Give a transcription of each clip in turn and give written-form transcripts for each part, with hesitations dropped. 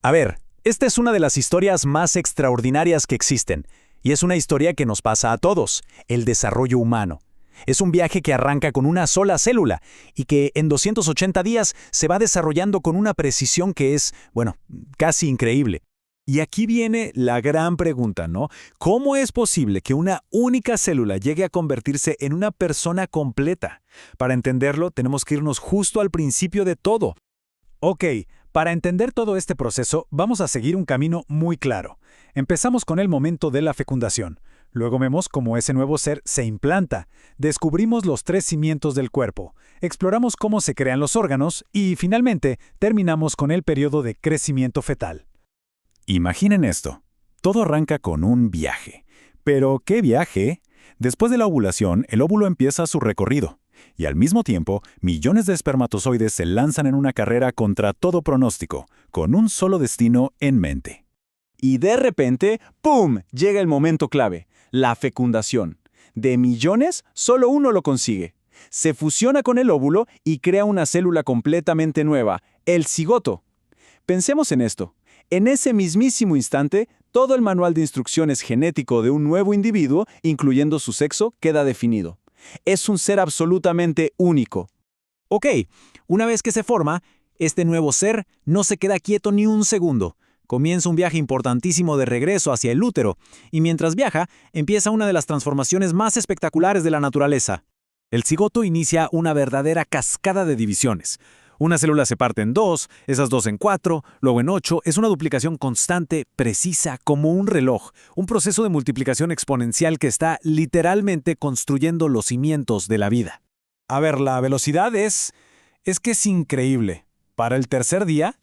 A ver, esta es una de las historias más extraordinarias que existen, y es una historia que nos pasa a todos, el desarrollo humano. Es un viaje que arranca con una sola célula y que en 280 días se va desarrollando con una precisión que es, bueno, casi increíble. Y aquí viene la gran pregunta, ¿no? ¿Cómo es posible que una única célula llegue a convertirse en una persona completa? Para entenderlo, tenemos que irnos justo al principio de todo. Ok, para entender todo este proceso, vamos a seguir un camino muy claro. Empezamos con el momento de la fecundación. Luego vemos cómo ese nuevo ser se implanta. Descubrimos los tres cimientos del cuerpo. Exploramos cómo se crean los órganos y, finalmente, terminamos con el periodo de crecimiento fetal. Imaginen esto. Todo arranca con un viaje. ¿Pero qué viaje? Después de la ovulación, el óvulo empieza su recorrido. Y al mismo tiempo, millones de espermatozoides se lanzan en una carrera contra todo pronóstico, con un solo destino en mente. Y de repente, ¡pum!, llega el momento clave, la fecundación. De millones, solo uno lo consigue. Se fusiona con el óvulo y crea una célula completamente nueva, el cigoto. Pensemos en esto. En ese mismísimo instante, todo el manual de instrucciones genético de un nuevo individuo, incluyendo su sexo, queda definido. Es un ser absolutamente único. Ok, una vez que se forma, este nuevo ser no se queda quieto ni un segundo. Comienza un viaje importantísimo de regreso hacia el útero, y mientras viaja, empieza una de las transformaciones más espectaculares de la naturaleza. El cigoto inicia una verdadera cascada de divisiones. Una célula se parte en dos, esas dos en cuatro, luego en 8. Es una duplicación constante, precisa, como un reloj. Un proceso de multiplicación exponencial que está literalmente construyendo los cimientos de la vida. A ver, la velocidad es que es increíble. Para el tercer día,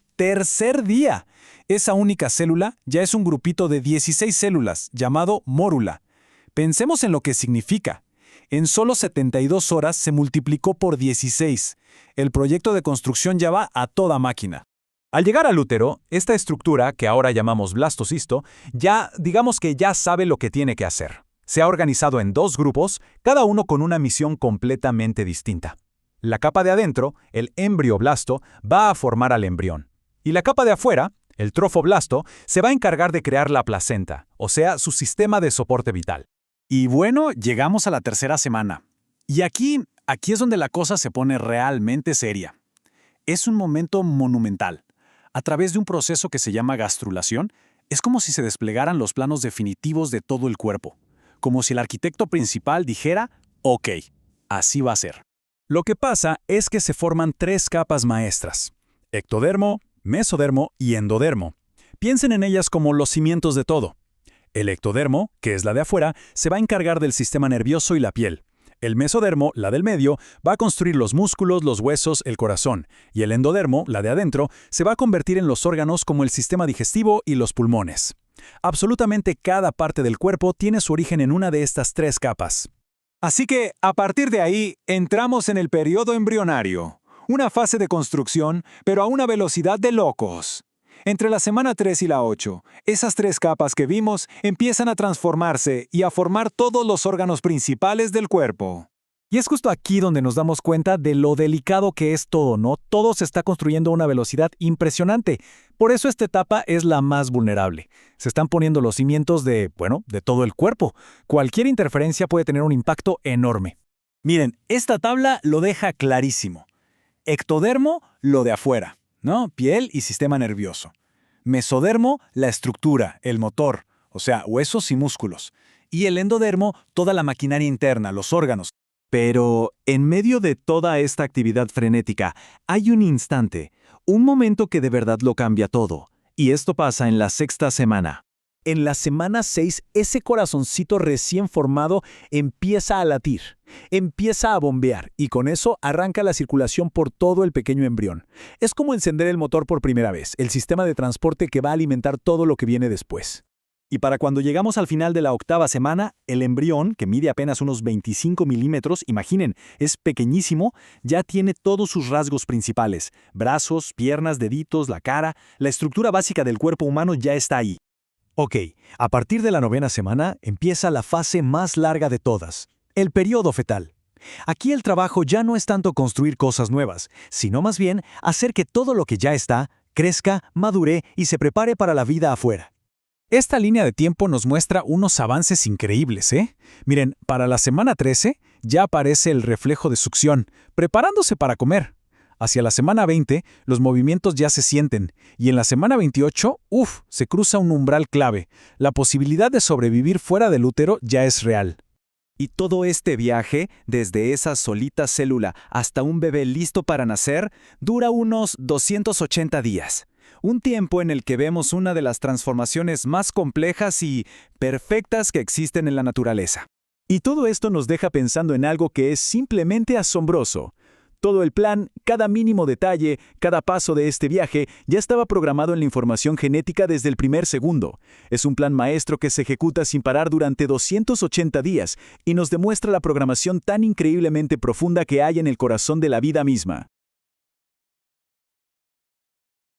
esa única célula ya es un grupito de 16 células, llamado mórula. Pensemos en lo que significa. En solo 72 horas se multiplicó por 16. El proyecto de construcción ya va a toda máquina. Al llegar al útero, esta estructura, que ahora llamamos blastocisto, digamos que ya sabe lo que tiene que hacer. Se ha organizado en dos grupos, cada uno con una misión completamente distinta. La capa de adentro, el embrioblasto, va a formar al embrión. Y la capa de afuera, el trofoblasto, se va a encargar de crear la placenta, o sea, su sistema de soporte vital. Y bueno, llegamos a la tercera semana. Y aquí es donde la cosa se pone realmente seria. Es un momento monumental. A través de un proceso que se llama gastrulación, es como si se desplegaran los planos definitivos de todo el cuerpo. Como si el arquitecto principal dijera, ok, así va a ser. Lo que pasa es que se forman tres capas maestras: ectodermo, mesodermo y endodermo. Piensen en ellas como los cimientos de todo. El ectodermo, que es la de afuera, se va a encargar del sistema nervioso y la piel. El mesodermo, la del medio, va a construir los músculos, los huesos, el corazón. Y el endodermo, la de adentro, se va a convertir en los órganos como el sistema digestivo y los pulmones. Absolutamente cada parte del cuerpo tiene su origen en una de estas tres capas. Así que, a partir de ahí, entramos en el periodo embrionario. Una fase de construcción, pero a una velocidad de locos. Entre la semana 3 y la 8, esas tres capas que vimos empiezan a transformarse y a formar todos los órganos principales del cuerpo. Y es justo aquí donde nos damos cuenta de lo delicado que es todo, ¿no? Todo se está construyendo a una velocidad impresionante. Por eso esta etapa es la más vulnerable. Se están poniendo los cimientos de todo el cuerpo. Cualquier interferencia puede tener un impacto enorme. Miren, esta tabla lo deja clarísimo. Ectodermo, lo de afuera, ¿no? Piel y sistema nervioso. Mesodermo, la estructura, el motor, o sea, huesos y músculos. Y el endodermo, toda la maquinaria interna, los órganos. Pero, en medio de toda esta actividad frenética, hay un instante, un momento que de verdad lo cambia todo. Y esto pasa en la sexta semana. En la semana 6, ese corazoncito recién formado empieza a latir, empieza a bombear y con eso arranca la circulación por todo el pequeño embrión. Es como encender el motor por primera vez, el sistema de transporte que va a alimentar todo lo que viene después. Y para cuando llegamos al final de la octava semana, el embrión, que mide apenas unos 25 milímetros, imaginen, es pequeñísimo, ya tiene todos sus rasgos principales: brazos, piernas, deditos, la cara. La estructura básica del cuerpo humano ya está ahí. Ok, a partir de la novena semana empieza la fase más larga de todas, el periodo fetal. Aquí el trabajo ya no es tanto construir cosas nuevas, sino más bien hacer que todo lo que ya está crezca, madure y se prepare para la vida afuera. Esta línea de tiempo nos muestra unos avances increíbles, ¿eh? Miren, para la semana 13 ya aparece el reflejo de succión, preparándose para comer. Hacia la semana 20, los movimientos ya se sienten, y en la semana 28, se cruza un umbral clave. La posibilidad de sobrevivir fuera del útero ya es real. Y todo este viaje, desde esa solita célula hasta un bebé listo para nacer, dura unos 280 días. Un tiempo en el que vemos una de las transformaciones más complejas y perfectas que existen en la naturaleza. Y todo esto nos deja pensando en algo que es simplemente asombroso. Todo el plan, cada mínimo detalle, cada paso de este viaje ya estaba programado en la información genética desde el primer segundo. Es un plan maestro que se ejecuta sin parar durante 280 días y nos demuestra la programación tan increíblemente profunda que hay en el corazón de la vida misma.